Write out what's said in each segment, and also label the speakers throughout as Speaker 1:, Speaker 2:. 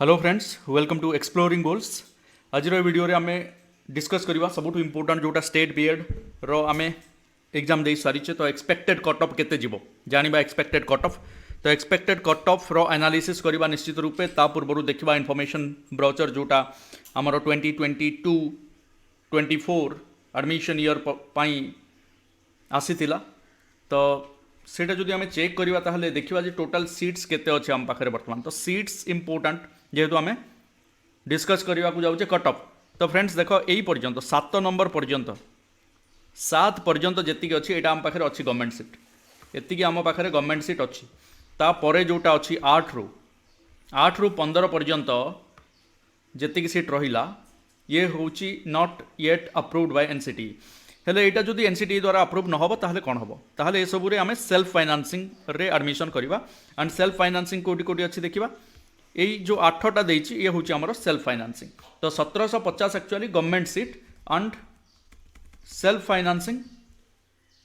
Speaker 1: Hello friends, welcome to exploring goals. आज video आम discuss करवा सब इम्पोर्टाट जोटा स्टेट बीएड रो आम एग्जाम दे सारीचे। तो एक्सपेक्टेड कट ऑफ केते जीवो जानिबा एक्सपेक्टेड कट ऑफ। तो एक्सपेक्टेड कट ऑफ रो एनालिसिस करवा निश्चित रूपे ता पूर्व देखा इनफॉरमेशन ब्राउचर जोटा आमर 2022-24 एडमिशन ईयर पाई आसीथिला। तो सेटा जदि आम चेक करवा ताहले देखिबा जे टोटल सीट्स केते अछि आम पाखरे वर्तमान। तो सीट्स इंपोर्टाट जेहेतु आम डिस्कस करने को जाऊे कट ऑफ। तो फ्रेंड्स देख यही पर्यंत 7 नंबर पर्यंत 7 पर्यंत जी अच्छी यहाँ आम पाखे अच्छी गवर्नमेंट सीट एति आम पाखे गवर्नमेंट सीट अच्छी। तापर जोटा अच्छी 8 रु 15 पर्यंत जी सीट रहा ये हूँ not yet approved by NCT. हेले यहाँ जब एनसीटी द्वारा अप्रूव न हो ताहले कौन हम ताहले ये सबुरे आम सेल्फ फाइनान्सिंग रे एडमिशन करवा। एंड सेल्फ फाइनान्सिंग कोटी कोटी अच्छी देखा यही जो 8टा देछि ये हूँ आमर सेल्फ फाइनान्सिंग। तो 1750 actually government seat and self financing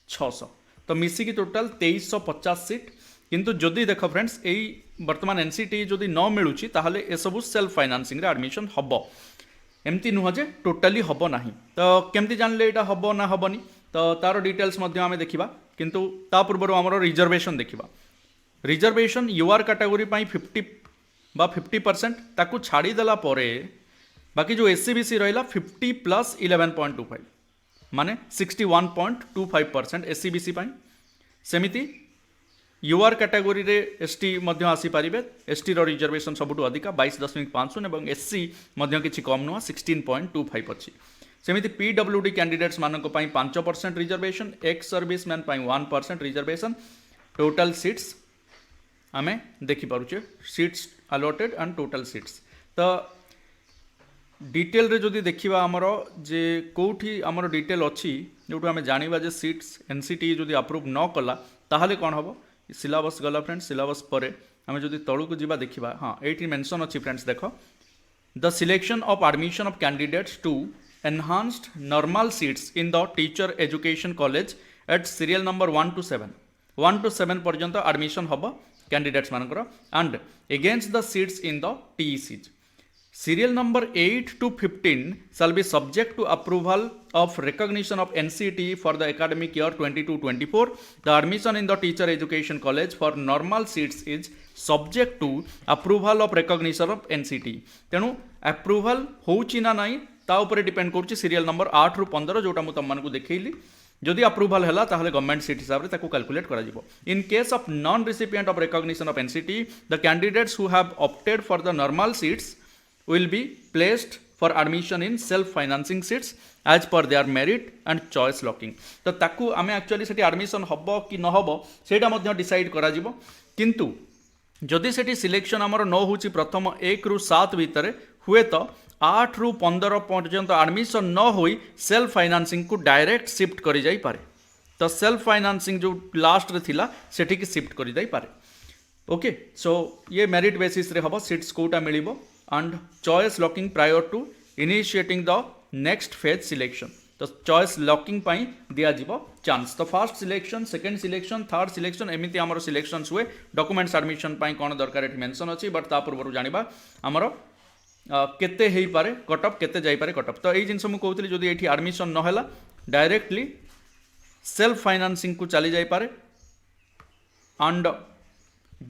Speaker 1: 600 तो मिसिकी टोटाल 2350 सीट। किंतु जदि देख फ्रेंड्स यही वर्तमान एनसीटी जदि न मिलूँ ताहले ए सबू सेल्फ फाइनान्सिंग रे एडमिशन हम एमती नुह जे टोटाली हम ना। तो केमती जानले यहाँ हम ना हेनी तो तार डिटेल्स आम देखा। किंतु ता पूर्व आमर रिजर्वेशन देखा। रिजर्वेशन यूआर कैटेगोरी 50% ताकू छाड़ीदेला बाकी जो एससीबीसी रहा 50 + 11.25 माने 61.25% एससीबीसी सेमिति यूआर कैटेगोरी रे एसटी आसीपारे। एसटी रो रिजर्वेशन सबुठू अधिका 22.50 और एससी किसी कम नुह 16.25 अच्छी। सेमिति पीडब्ल्यूडी कैंडिडेट्स मानक 5% reservation, ex serviceman 1% reservation. Total seats आमे देखिपारे seats allotted and total seats. तो डिटेल रे जदि देखिबा आमर जे कोठी आमर डिटेल अच्छी जो आम जाना जे सीट्स एनसीटी जदि अप्रूव न कला ताहले कौन हम सिलेबस गला फ्रेंड्स। सिलेबस पर आम जदि तलू जावा देखा हाँ ये मेंशन अच्छी फ्रेंड्स देख the selection of admission of candidates to enhanced normal seats in the teacher education college at serial number 1 to 7 पर्यंत एडमिशन हम कैंडिडेट्स मानकर and against the seats in the TECs. Serial number 8 to 15 shall be subject to approval of recognition of NCT for the academic year 22-24. The admission in the teacher education college for normal seats is subject to approval of recognition of NCT. तेणु approval होउची ना नहीं ता ऊपर depend करूची serial number 8 रु 15 जोटा मु तमन को देखैली। जदि अप्रूवल है ताहले गवर्नमेंट सीट हिसाब से कैलकुलेट करा जिवो। In case of non recipient of recognition of NCT the candidates who have opted for the normal seats will be placed for admission in self financing seats as per their merit and choice locking. तो ताकू आमे actually सेठी admission हबो कि न हबो सेटा मध्य decide करा जिवो। किंतु जदि सेठी सिलेक्शन आमर न होची प्रथम 1 रु 7 भितर हुए तो 8 रु 15 पर्यंत एडमिशन न होई सेल्फ फाइनान्सिंग को डायरेक्ट शिफ्ट करी जाई पारे। तो सेल्फ फाइनान्सिंग जो लास्ट रे थिला सेठी की शिफ्ट करी जाई पारे। ओके सो ये मेरिट बेसिस रे हबो सीट्स कोटा मिलिबो and choice locking prior to initiating the next phase selection. तो choice locking पाई दिया जीवो चांस। तो first selection, second selection, third selection एमिति आमर सिलेक्शंस हुए। डॉक्यूमेंट्स एडमिशन पाई कोन दरकार एठी मेंशन अछि बट ता पूर्व जानिबा आमर केते हेई पारे कट ऑफ केते जाई पारे कट ऑफ। तो एई जिंस मु कहउतली जदि एठी एडमिशन न होला डायरेक्टली सेल्फ फाइनान्सिंग को चली जाई पारे एंड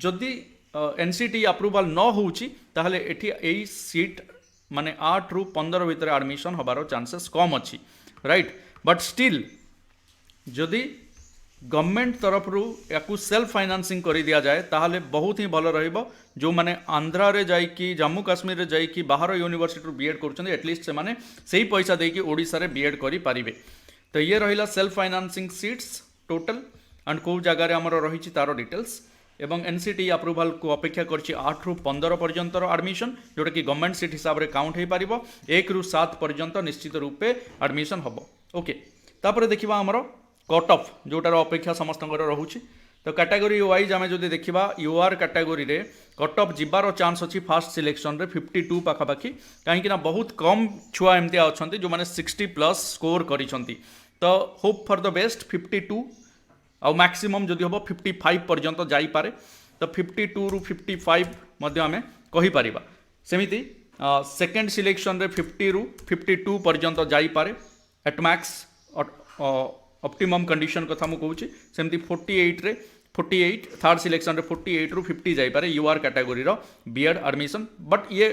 Speaker 1: जदि एनसीटी अप्रूवल न होउची ताहले एठी एई सीट माने 8 रु 15 भितर एडमिशन हबारो चांसेस कम अच्छी राइट। बट स्टिल जदि गवर्नमेंट तरफ रु याकू सेल्फ फाइनान्सिंग कर दिया जाए ताहले बहुत ही भल रहिबो। जो माने आंध्रा रे जाई कि जम्मू काश्मीर रे जाई कि बाहर यूनिवर्सिटी रु बीएड करछन एटलिस्ट से माने सेही पैसा देकी ओडिसा रे बीएड करि पारिबे। तो ये रहिला सेल्फ फाइनान्सिंग सीट्स टोटल एंड को जगह रे हमर रहिछि तारो डिटेल्स एवं एनसीटी अप्रूवल को अपेक्षा करछि 8 रु 15 पर्यंत एडमिशन जोटा कि गवर्नमेंट सीट हिसाब रे काउंट हो पारिबो। 1 रु 7 पर्यंत निश्चित रूपे एडमिशन हबो। ओके तापर देखिबा हमर कट ऑफ जोटार अपेक्षा समस्त रहुछि। तो कैटेगरी वाइज आमे जदि देखिबा यूआर कैटेगरी रे कट ऑफ जिबार चांस अछि फर्स्ट सिलेक्शन रे 52 पाखापाखि कहीं ना बहुत कम छुआ एमती अछंती जो माने 60+ स्कोर करिसंती। तो होप फॉर द बेस्ट 52 आउ मैक्सिमम जदि हम 55 पर्यंत जाई पारे। तो 52 रु 55 आम कहीपर सेमिति सेकेंड सिलेक्शन रे 50 रु 52 पर्यंत जाई पारे एट मैक्स ऑप्टिमम कंडीशन कथा मु कहूची सेमिति 48 रे 48 थर्ड सिलेक्शन रे 48 रु 50 जाई पारे यूआर कैटेगरी रो बीएड एडमिशन बट ये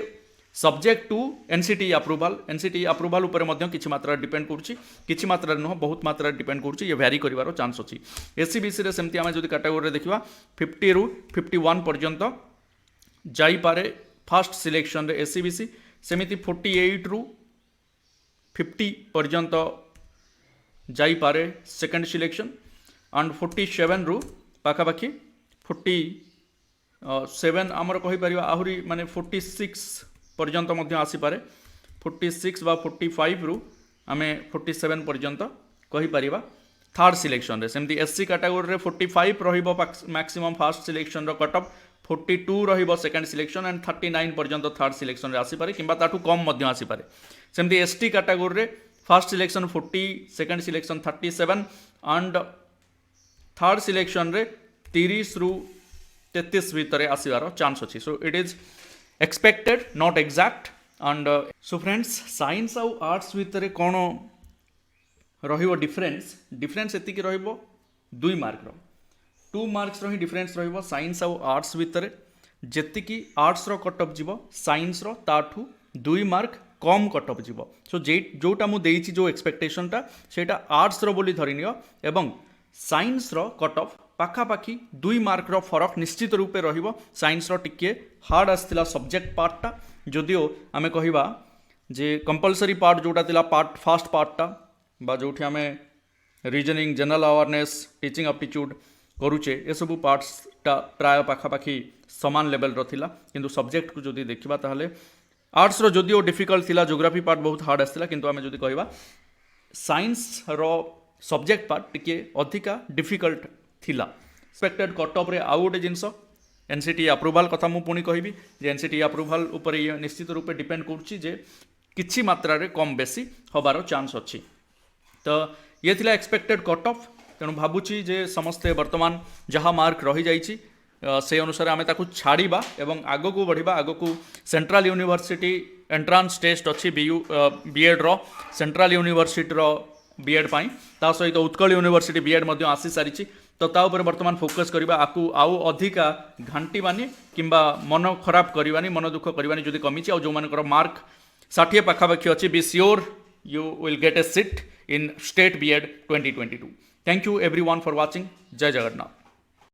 Speaker 1: सब्जेक्ट टू एनसीटी अप्रूवाल उपर मध्य किछि मात्रा डिपेंड करूची किछि मात्रा नुह बहुत मात्रा डिपेंड करूची ये वैरी करिवारो चांस अछि एससीबीसी रे सेमति आमे जदि कैटेगरी रे देखिबा 50 रु 51 पर्यंत जाई पारे फर्स्ट सिलेक्शन रे एससीबीसी सेमिति 48 रु 50 पर्यंत जाई पारे सेकंड सिलेक्शन एंड 47 रु पाखापाखि 47 आमर कहि परिबा आहुरी माने 46 पर्यंत मध्य आसी पारे 46 बा 45 रु आमे 47 पर्यंत कहि परिबा थर्ड सिलेक्शन रे सेमती एससी कैटेगरी रे 45 रहिबो मैक्सिमम फर्स्ट सिलेक्शन रो कट ऑफ 42 रहिबो सेकंड सिलेक्शन एंड 39 पर्यंत थर्ड सिलेक्शन रे आसी पारे किंबा ताठू कम मध्य आसी पारे सेमती एसटी कैटेगरी रे first selection 40 second selection 37 and third selection रे 30 रु 33 भितर आसीबार चांस अछि so it is expected not exact and so friends science आउ आर्ट्स भितर कौन रहिबो डिफरेंस एतिकी रहिबो 2 मार्क रो 2 मार्क्स रो ही डिफरेंस रहिबो साइंस आउ आर्ट्स भितर जेतिकी आर्ट्स रो कट ऑफ जीवो साइंस रो ताठू 2 मार्क कम कट ऑफ जीवो सो जोटा मु देइची जो एक्सपेक्टेशन टा सेटा आर्ट्स रो बोली धरिनियो एवं साइंस रो कट ऑफ पाखापाखि 2 मार्क रो फरक निश्चित रूपे रहिबो साइंस रो टिके हार्ड आस्थिला सब्जेक्ट पार्टटा जदिओ आमे कहिबा जे कंपलसरी पार्ट जोटा तिला पार्ट फर्स्ट पार्टटा बा जोठी आमे reasoning general awareness teaching aptitude करूचे ए सब पार्ट्सटा प्राय पाखापाखि समान लेवल रो थिला किंतु सब्जेक्ट को जदि देखिबा ताहले आर्ट्स रो जदिओ डिफिकल्ट थिला ज्योग्राफी पार्ट बहुत हार्ड आस्थिला किंतु आमे जदि कहिबा साइंस रो सब्जेक्ट पार्ट टिके अधिका डिफिकल्ट थिला एक्सपेक्टेड कट ऑफ रे आउ गोटे जिनस एनसीटी अप्रूवाल कथा मु पुणी कहबी जे एनसीटी अप्रूवाल उपर निश्चित रूपे डिपेंड करुच्ची जे किछि मात्रा रे कम बेसी हबार चांस अच्छी तो ये थिला एक्सपेक्टेड कट ऑफ तेणु भावुची जे समस्ते वर्तमान जहाँ मार्क रही जाइछि से अनुसार आमे ताकू छाड़िबा एवं आगो को बढ़िबा आगो को सेंट्रल यूनिवर्सिटी एंट्रांस टेस्ट अच्छी बीएड रो सेंट्रल यूनिवर्सिटी रो बीएड पाई ता सहित उत्कल यूनिवर्सिटी बीएड मध्य आसी सारी तो ता ऊपर वर्तमान फोकस करबा आकू आउ अधिका घांटी बानी किंबा मन खराब करवानी मन दुख करवानी जदि कमिछि आ जो मानकर मार्क 60 पाखापाखि अच्छी be sure you will get a seat in state BEd 2022 thank you everyone for watching जय जगन्नाथ।